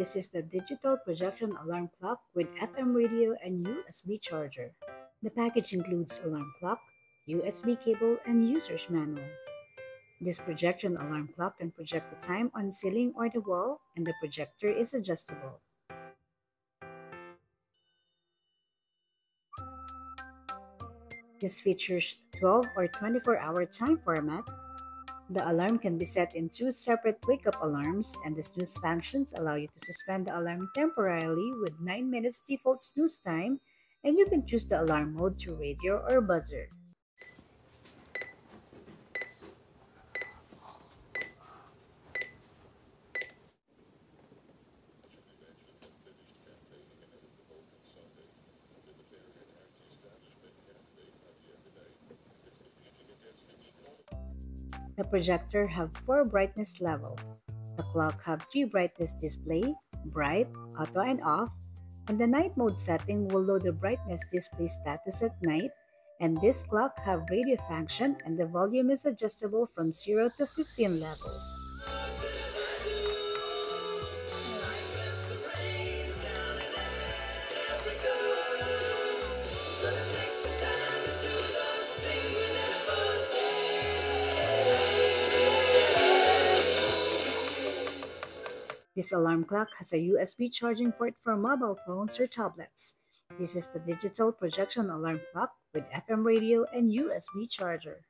This is the digital projection alarm clock with FM radio and USB charger. The package includes alarm clock, USB cable, and user's manual. This projection alarm clock can project the time on the ceiling or the wall, and the projector is adjustable. This features 12 or 24-hour time format. The alarm can be set in two separate wake-up alarms, and the snooze functions allow you to suspend the alarm temporarily with 9 minutes default snooze time, and you can choose the alarm mode through radio or buzzer. The projector have 4 brightness level. The clock have 3 brightness display, bright, auto and off, and the night mode setting will load the brightness display status at night, and this clock have radio function and the volume is adjustable from 0 to 15 levels. This alarm clock has a USB charging port for mobile phones or tablets. This is the digital projection alarm clock with FM radio and USB charger.